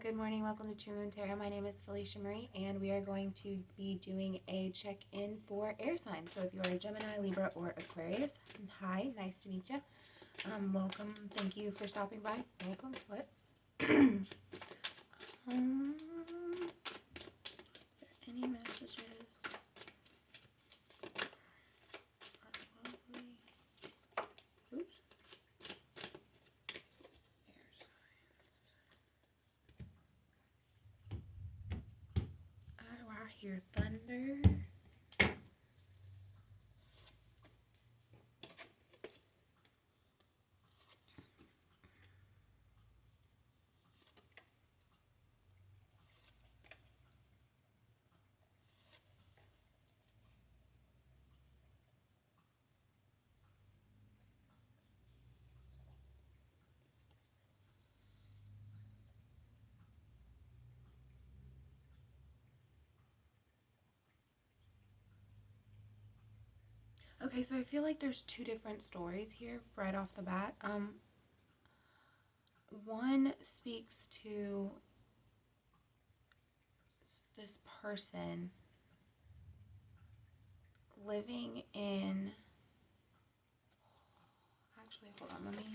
good morning. Welcome to True Moon Tarot. My name is Felecia Marie, and we are going to be doing a check-in for air signs. So if you are a Gemini, Libra, or Aquarius, hi, nice to meet you. Welcome. Thank you for stopping by. Welcome. What? Any messages? Oops. I hear thunder. Okay, so I feel like there's two different stories here right off the bat. One speaks to this person living in, actually, hold on, let me,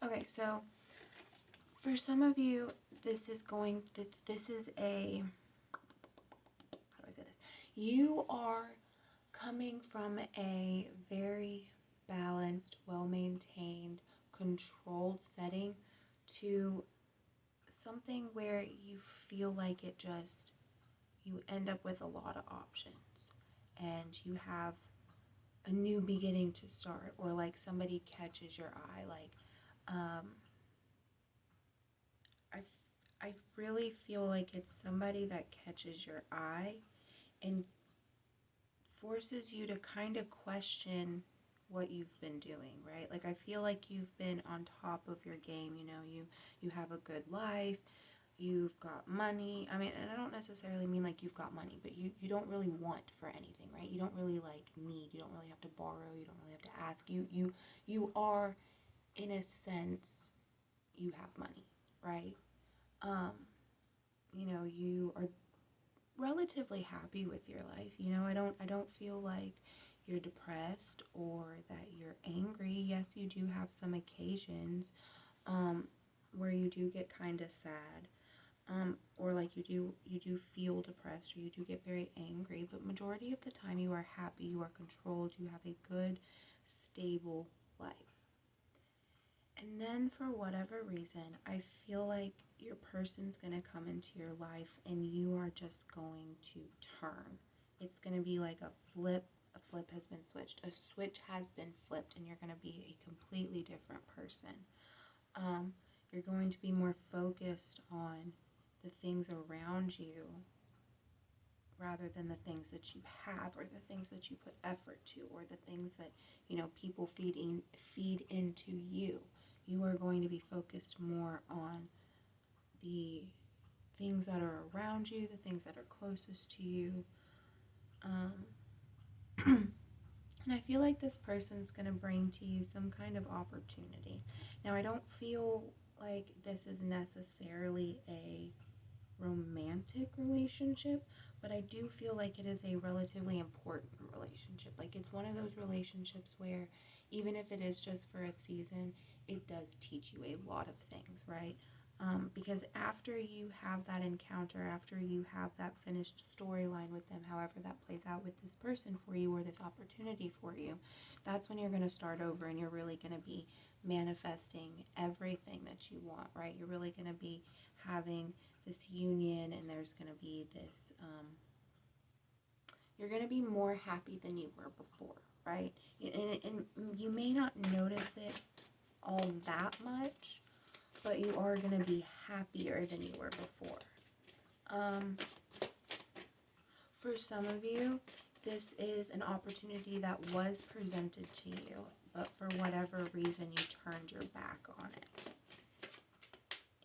okay, so for some of you, this is a, how do I say this? You are coming from a very balanced, well-maintained, controlled setting to something where you feel like you end up with a lot of options and you have a new beginning to start, or like somebody catches your eye, like, I, I really feel like it's somebody that catches your eye and forces you to kind of question what you've been doing, right? Like, I feel like you've been on top of your game, you have a good life, you've got money. I mean, and I don't necessarily mean like you've got money, but you don't really want for anything, right? You don't really like need, you don't really have to borrow, you don't really have to ask. You are, in a sense, you have money, right? Um, you are relatively happy with your life. I don't feel like you're depressed or that you're angry. Yes, you do have some occasions where you do get kind of sad, or like you do feel depressed, or you do get very angry, but majority of the time you are happy, you are controlled, you have a good, stable life. And then for whatever reason, I feel like your person's going to come into your life and you are just going to turn. It's going to be like a flip. A flip has been switched. A switch has been flipped and you're going to be a completely different person. You're going to be more focused on the things around you rather than the things that you have, or the things that you put effort to, or the things that people feed into you. You are going to be focused more on the things that are around you, the things that are closest to you. And I feel like this person's going to bring to you some kind of opportunity. Now, I don't feel like this is necessarily a romantic relationship, but I do feel like it is a relatively important relationship. Like, it's one of those relationships where even if it is just for a season, it does teach you a lot of things, right? Because after you have that encounter, after you have that finished storyline with them, however that plays out with this person for you, or this opportunity for you, that's when you're going to start over and you're really going to be manifesting everything that you want, right? You're really going to be having this union, and there's going to be this, you're going to be more happy than you were before, right? And you may not not notice it all that much, but you are going to be happier than you were before. For some of you, this is an opportunity that was presented to you, but for whatever reason you turned your back on it.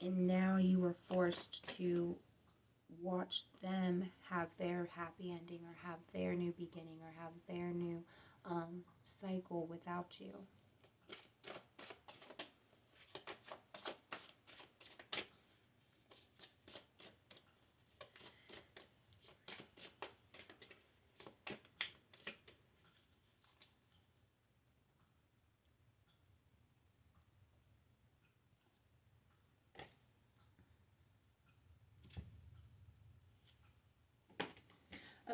And now you were forced to watch them have their happy ending, or have their new beginning, or have their new cycle without you.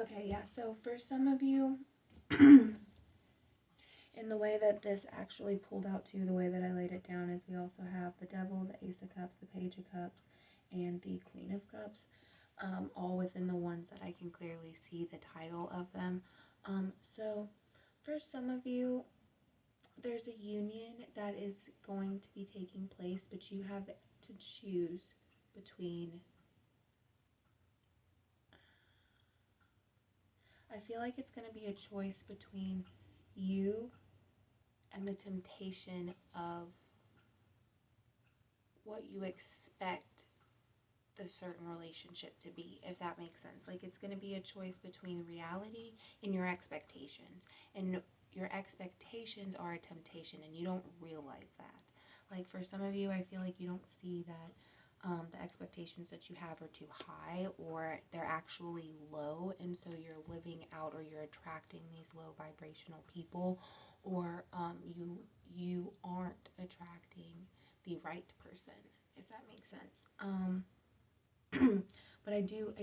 Okay, yeah, so for some of you, in the way that this actually pulled out to, the way that I laid it down, is we also have the Devil, the Ace of Cups, the Page of Cups, and the Queen of Cups, all within the ones that I can clearly see the title of them. So for some of you, there's a union that is going to be taking place, but you have to choose between... I feel like it's going to be a choice between you and the temptation of what you expect the certain relationship to be, if that makes sense. Like, it's going to be a choice between reality and your expectations. And your expectations are a temptation, and you don't realize that. Like, for some of you, I feel like you don't see that the expectations that you have are too high, or they're actually low, and so you're living out, or you're attracting these low vibrational people, or you aren't attracting the right person, if that makes sense. But I do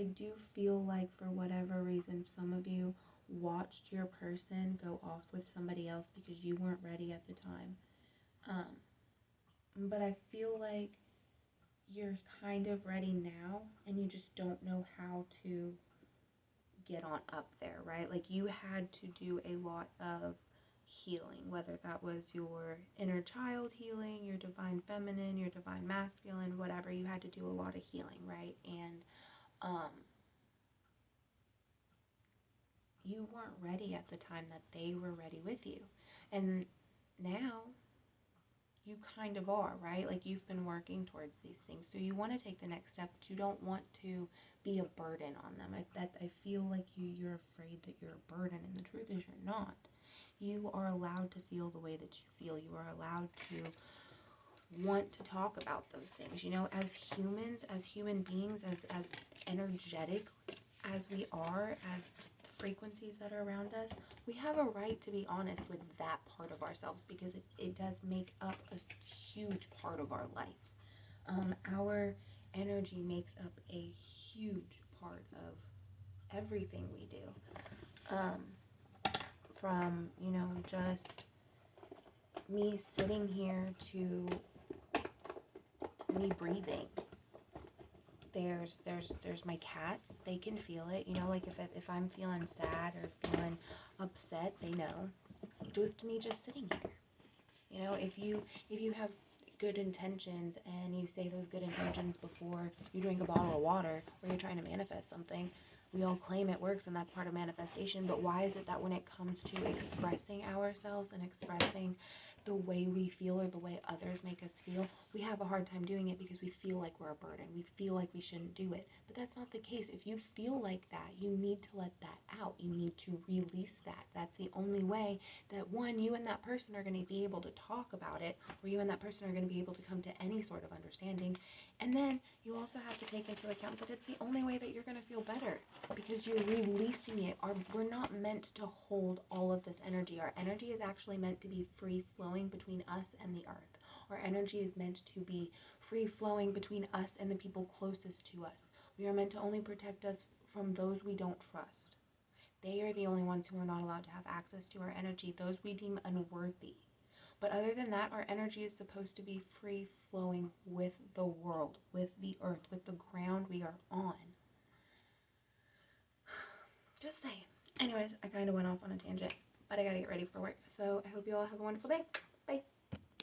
feel like, for whatever reason, some of you watched your person go off with somebody else because you weren't ready at the time. But I feel like you're kind of ready now, and you just don't know how to get on up there, right? Like, you had to do a lot of healing, whether that was your inner child healing, your divine feminine, your divine masculine, whatever. You had to do a lot of healing, right? And you weren't ready at the time that they were ready with you. And now you kind of are, right? Like, you've been working towards these things, so you want to take the next step, but you don't want to be a burden on them. I feel like you're afraid that you're a burden, and the truth is you're not. You are allowed to feel the way that you feel. You are allowed to want to talk about those things. You know, as humans, as human beings, as energetic as we are, as frequencies that are around us, we have a right to be honest with that part of ourselves, because it does make up a huge part of our life. Our energy makes up a huge part of everything we do. From, you know, just me sitting here to me breathing. There's my cats. They can feel it. You know, like, if I'm feeling sad or feeling upset, they know. With me just sitting here. You know, if you have good intentions, and you say those good intentions before you drink a bottle of water, or you're trying to manifest something, we all claim it works, and that's part of manifestation. But why is it that when it comes to expressing ourselves and expressing the way we feel, or the way others make us feel, we have a hard time doing it because we feel like we're a burden. We feel like we shouldn't do it. But that's not the case. If you feel like that, you need to let that out. You need to release that. That's the only way that, one, you and that person are going to be able to talk about it, or you and that person are going to be able to come to any sort of understanding. And then you also have to take into account that it's the only way that you're going to feel better, because you're releasing it. We're not meant to hold all of this energy. Our energy is actually meant to be free flowing between us and the earth. Our energy is meant to be free flowing between us and the people closest to us. We are meant to only protect us from those we don't trust. They are the only ones who are not allowed to have access to our energy, those we deem unworthy. But other than that, our energy is supposed to be free flowing with the world, with the earth, with the ground we are on. Just saying. Anyways, I kind of went off on a tangent, but I gotta get ready for work. So I hope you all have a wonderful day. Bye.